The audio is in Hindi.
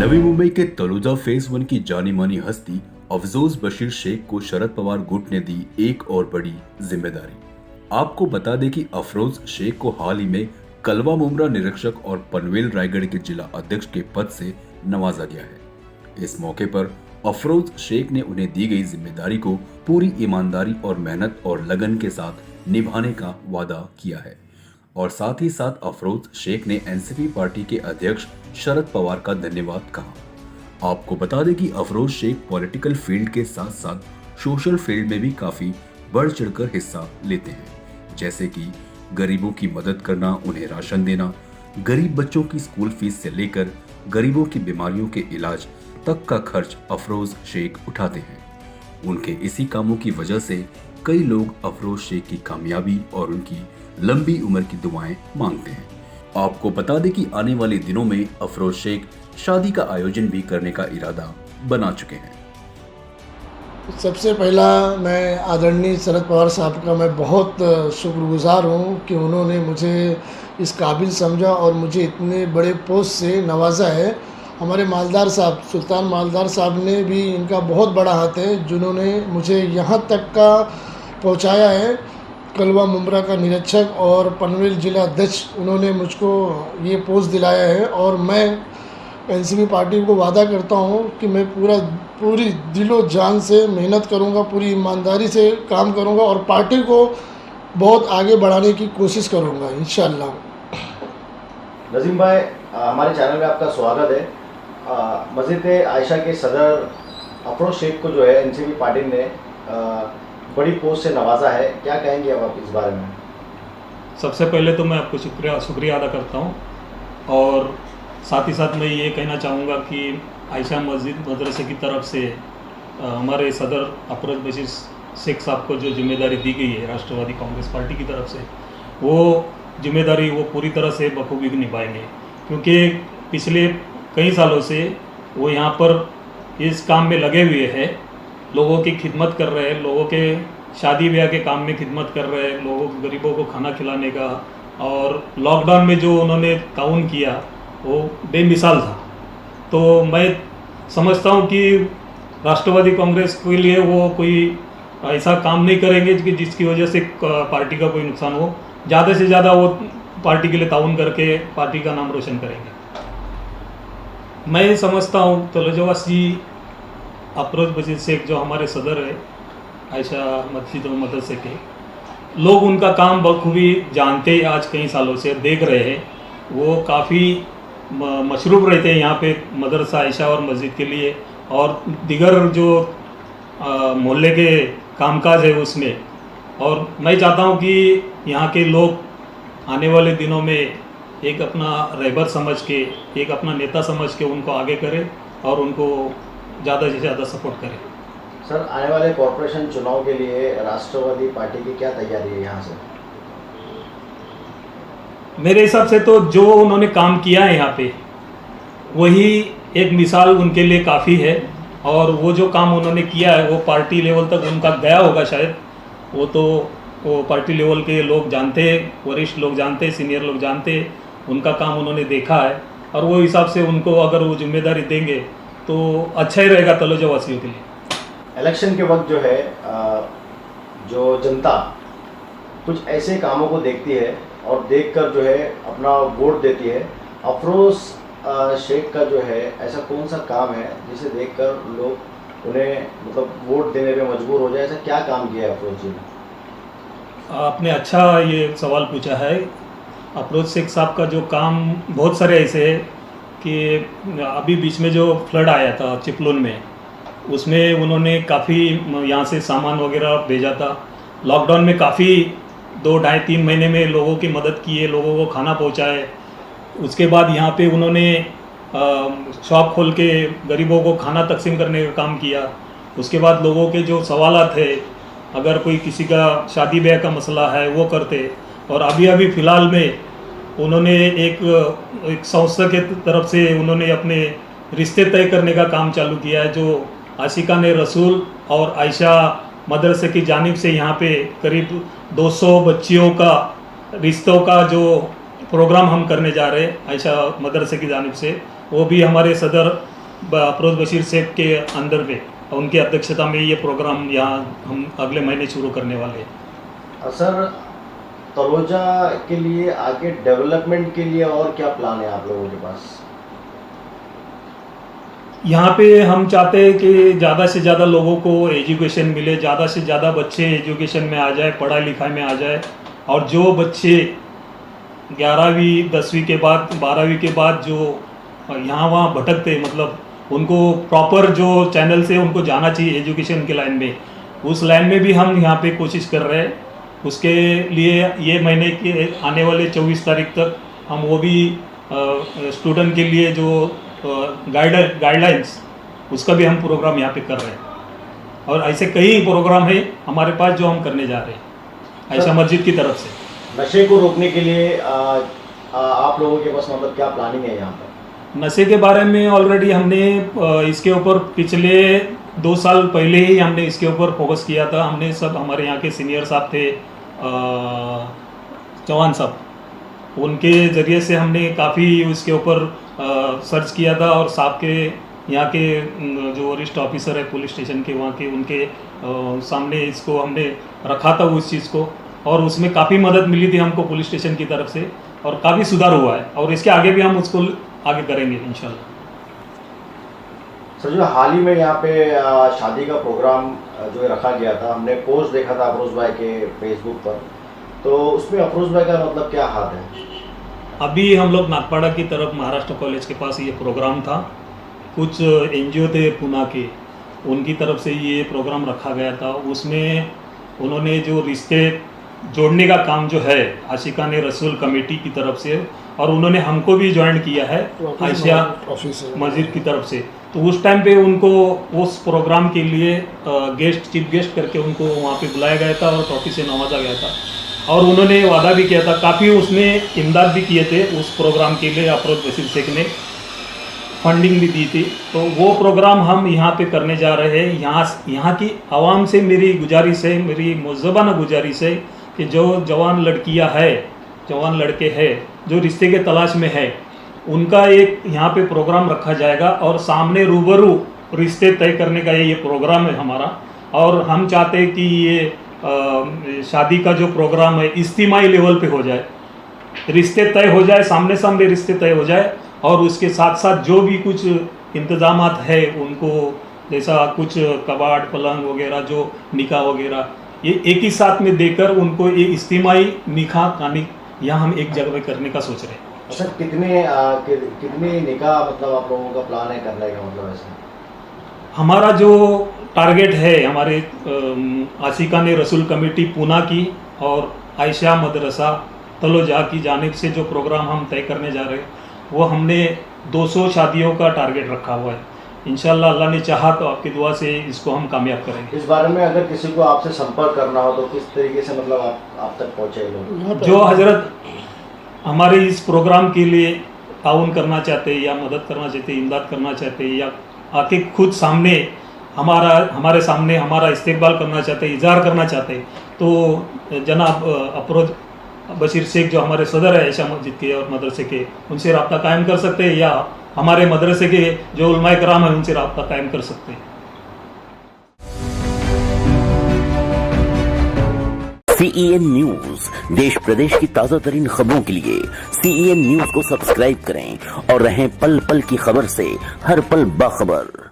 नवी मुंबई के तलुजा फेज 1 की जानी मानी हस्ती अफजोज बशीर शेख को शरद पवार गुट ने दी एक और बड़ी जिम्मेदारी। आपको बता दें कि अफरोज शेख को हाल ही में कलवा मुमरा निरीक्षक और पनवेल रायगढ़ के जिला अध्यक्ष के पद से नवाजा गया है। इस मौके पर अफरोज शेख ने उन्हें दी गई जिम्मेदारी को पूरी ईमानदारी और मेहनत और लगन के साथ निभाने का वादा किया है और साथ ही साथ अफरोज शेख ने एनसीपी पार्टी के अध्यक्ष शरद पवार का धन्यवाद कहा। आपको बता दें कि अफरोज शेख पॉलिटिकल फील्ड के साथ साथ सोशल फील्ड में भी काफी बढ़ चढ़कर हिस्सा लेते हैं, जैसे कि गरीबों की मदद करना, उन्हें राशन देना, गरीब बच्चों की स्कूल फीस से लेकर गरीबों की बीमारियों के इलाज तक का खर्च अफरोज शेख उठाते हैं। उनके इसी कामों की वजह से कई लोग अफरोज शेख की कामयाबी और उनकी लंबी उम्र की दुआएं मांगते हैं। आपको बता दें कि आने वाले दिनों में अफरोज शेख शादी का आयोजन भी करने का इरादा बना चुके हैं। सबसे पहला मैं आदरणीय शरद पवार साहब का मैं बहुत शुक्रगुजार हूँ कि उन्होंने मुझे इस काबिल समझा और मुझे इतने बड़े पोस्ट से नवाजा है। हमारे मालदार साहब, सुल्तान मालदार साहब ने भी इनका बहुत बड़ा हाथ है, जिन्होंने मुझे यहाँ तक का पहुँचाया है। कलवा मुमरा का निरीक्षक और पनवेल जिला अध्यक्ष, उन्होंने मुझको ये पोस्ट दिलाया है और मैं एनसीपी पार्टी को वादा करता हूँ कि मैं पूरी दिलो जान से मेहनत करूँगा, पूरी ईमानदारी से काम करूँगा और पार्टी को बहुत आगे बढ़ाने की कोशिश करूँगा इंशाअल्लाह। नजीम भाई, हमारे चैनल में आपका स्वागत है। मस्जिद आयशा के सदर अफरोज शेख को जो है एनसीपी पार्टी ने बड़ी पोस्ट से नवाजा है, क्या कहेंगे अब आप इस बारे में? सबसे पहले तो मैं आपको शुक्रिया अदा करता हूँ और साथ ही साथ मैं ये कहना चाहूँगा कि आयशा मस्जिद मदरसे की तरफ से हमारे सदर अफरोज बशीर शेख साहब को जो जिम्मेदारी दी गई है राष्ट्रवादी कांग्रेस पार्टी की तरफ से, वो जिम्मेदारी वो पूरी तरह से बखूबी निभाएंगे, क्योंकि पिछले कई सालों से वो यहाँ पर इस काम में लगे हुए हैं, लोगों की खिदमत कर रहे हैं, लोगों के शादी ब्याह के काम में खिदमत कर रहे हैं, लोगों गरीबों को खाना खिलाने का। और लॉकडाउन में जो उन्होंने ताउन किया वो बेमिसाल था। तो मैं समझता हूँ कि राष्ट्रवादी कांग्रेस के लिए वो कोई ऐसा काम नहीं करेंगे कि जिसकी वजह से पार्टी का कोई नुकसान हो। ज़्यादा से ज़्यादा वो पार्टी के लिए ताउन करके पार्टी का नाम रोशन करेंगे। मैं समझता हूँ तलुजावासी अफरोज बशीर शेख जो हमारे सदर है आयशा मस्जिद और मदरसे के, लोग उनका काम बखूबी जानते, आज कई सालों से देख रहे हैं। वो काफ़ी मशरूफ़ रहते हैं यहाँ पे मदरसा आयशा और मस्जिद के लिए और दिगर जो मोहल्ले के कामकाज है उसमें। और मैं चाहता हूँ कि यहाँ के लोग आने वाले दिनों में एक अपना रहबर समझ के, एक अपना नेता समझ के उनको आगे करें और उनको ज़्यादा से ज़्यादा सपोर्ट करें। सर, आने वाले कॉरपोरेशन चुनाव के लिए राष्ट्रवादी पार्टी की क्या तैयारी है यहाँ से? मेरे हिसाब से तो जो उन्होंने काम किया है यहाँ पे, वही एक मिसाल उनके लिए काफ़ी है। और वो जो काम उन्होंने किया है वो पार्टी लेवल तक उनका गया होगा शायद। वो पार्टी लेवल के लोग जानते हैं, वरिष्ठ लोग जानते हैं, सीनियर लोग जानते हैं, उनका काम उन्होंने देखा है। और वो हिसाब से उनको अगर वो जिम्मेदारी देंगे तो अच्छा ही रहेगा तलुजावासियों के लिए। इलेक्शन के वक्त जो है जो जनता कुछ ऐसे कामों को देखती है और देखकर जो है अपना वोट देती है। अफरोज शेख का जो है ऐसा कौन सा काम है जिसे देखकर लोग उन्हें मतलब वोट देने पे मजबूर हो जाए? ऐसा क्या काम किया है अफरोज जी ने? आपने अच्छा ये सवाल पूछा है। अफरोज शेख साहब का जो काम बहुत सारे ऐसे है कि अभी बीच में जो फ्लड आया था चिपलून में, उसमें उन्होंने काफ़ी यहाँ से सामान वगैरह भेजा था। लॉकडाउन में काफ़ी 2 ढाई 3 महीने में लोगों की मदद की है, लोगों को खाना पहुँचाए। उसके बाद यहाँ पे उन्होंने शॉप खोल के गरीबों को खाना तकसीम करने का काम किया। उसके बाद लोगों के जो सवालात है, अगर कोई किसी का शादी ब्याह का मसला है वो करते। और अभी फ़िलहाल में उन्होंने एक संस्था के तरफ से उन्होंने अपने रिश्ते तय करने का काम चालू किया है, जो आशिकान रसूल और आयशा मदरसे की जानिब से यहाँ पे करीब 200 बच्चियों का रिश्तों का जो प्रोग्राम हम करने जा रहे हैं आयशा मदरसे की जानिब से, वो भी हमारे सदर अफरोज बशीर शेख के अंदर में, उनकी अध्यक्षता में ये प्रोग्राम यहाँ हम अगले महीने शुरू करने वाले हैं। सर, तलोजा के लिए आगे डेवलपमेंट के लिए और क्या प्लान है आप लोगों के पास? यहाँ पे हम चाहते हैं कि ज़्यादा से ज़्यादा लोगों को एजुकेशन मिले, ज़्यादा से ज़्यादा बच्चे एजुकेशन में आ जाए, पढ़ाई लिखाई में आ जाए, और जो बच्चे 11वीं 10वीं के बाद 12वीं के बाद जो यहाँ वहाँ भटकते, मतलब उनको प्रॉपर जो चैनल से उनको जाना चाहिए एजुकेशन के लाइन में, उस लाइन में भी हम यहाँ पे कोशिश कर रहे हैं। उसके लिए ये महीने के आने वाले 24 तारीख तक हम वो भी स्टूडेंट के लिए जो गाइडलाइंस, उसका भी हम प्रोग्राम यहाँ पे कर रहे हैं। और ऐसे कई प्रोग्राम है हमारे पास जो हम करने जा रहे हैं आयशा मस्जिद की तरफ से। नशे को रोकने के लिए आप लोगों के पास मतलब क्या प्लानिंग है यहाँ पर? नशे के बारे में ऑलरेडी हमने इसके ऊपर पिछले 2 साल पहले ही हमने इसके ऊपर फोकस किया था। हमने सब, हमारे यहाँ के सीनियर साहब थे चौहान साहब, उनके ज़रिए से हमने काफ़ी इसके ऊपर सर्च किया था, और साहब के यहाँ के जो वरिष्ठ ऑफिसर है पुलिस स्टेशन के, वहाँ के, उनके सामने इसको हमने रखा था उस चीज़ को, और उसमें काफ़ी मदद मिली थी हमको पुलिस स्टेशन की तरफ से, और काफ़ी सुधार हुआ है, और इसके आगे भी हम उसको आगे करेंगे इंशाल्लाह। सर, जो हाल ही में यहाँ पे शादी का प्रोग्राम जो रखा गया था, हमने पोस्ट देखा था अफरोज भाई के फेसबुक पर, तो उसमें अफरोज भाई का मतलब क्या हाथ है? अभी हम लोग नागपाड़ा की तरफ महाराष्ट्र कॉलेज के पास ये प्रोग्राम था, कुछ NGO थे पुणे के, उनकी तरफ से ये प्रोग्राम रखा गया था। उसमें उन्होंने जो रिश्ते जोड़ने का काम जो है आशिकान रसूल कमेटी की तरफ से, और उन्होंने हमको भी ज्वाइन किया है आयशा मस्जिद की तरफ से। तो उस टाइम पे उनको उस प्रोग्राम के लिए चीफ गेस्ट करके उनको वहाँ पे बुलाया गया था और ट्रॉफी से नवाजा गया था, और उन्होंने वादा भी किया था, काफ़ी उसमें इमदाद भी किए थे उस प्रोग्राम के लिए। अफरोज बशीर शेख ने फंडिंग भी दी थी। तो वो प्रोग्राम हम यहाँ पे करने जा रहे हैं। यहाँ की आवाम से मेरी गुजारिश है, मेरी मुज़्ज़बाना गुजारिश है कि जो जवान लड़कियाँ है, जवान लड़के हैं जो रिश्ते के तलाश में है, उनका एक यहाँ पे प्रोग्राम रखा जाएगा, और सामने रूबरू रिश्ते तय करने का ये प्रोग्राम है हमारा। और हम चाहते हैं कि ये शादी का जो प्रोग्राम है इज्तिमाई लेवल पे हो जाए, रिश्ते तय हो जाए, सामने सामने रिश्ते तय हो जाए, और उसके साथ साथ जो भी कुछ इंतजामात है उनको, जैसा कुछ कबाड़ पलंग वगैरह, जो निकाह वगैरह, ये एक ही साथ में देकर उनको ये इज्तिमाई निकाह कानी यहाँ हम एक जगह पे करने का सोच रहे हैं। अच्छा, कितने निकाह मतलब आप लोगों का प्लान है करने का, मतलब ऐसा? हमारा जो टारगेट है, हमारे आशिकान रसूल कमेटी पुणे की और आयशा मदरसा तलोजा की जानिब से जो प्रोग्राम हम तय करने जा रहे हैं, वो हमने 200 शादियों का टारगेट रखा हुआ है। इंशाल्लाह अल्लाह ने चाहा तो आपकी दुआ से इसको हम कामयाब करेंगे। इस बारे में अगर किसी को आपसे संपर्क करना हो तो किस तरीके से मतलब आप तक पहुँचे लोग? जो हजरत हमारे इस प्रोग्राम के लिए ताउन करना चाहते हैं, या मदद करना चाहते हैं, इमदाद करना चाहते हैं, या आके खुद सामने हमारे सामने हमारा इस्तेकबाल करना चाहते हैं, इजहार करना चाहते हैं, तो जनाब अफरोज बशीर शेख जो हमारे सदर है आयशा मस्जिद के और मदरसे के, उनसे रब्ता कायम कर सकते हैं, या हमारे मदरसे के जो उलमाए कराम हैं उनसे रब्ता कायम कर सकते हैं। CEN न्यूज, देश प्रदेश की ताजा तरीन खबरों के लिए CEN न्यूज को सब्सक्राइब करें और रहें पल पल की खबर से हर पल बाखबर।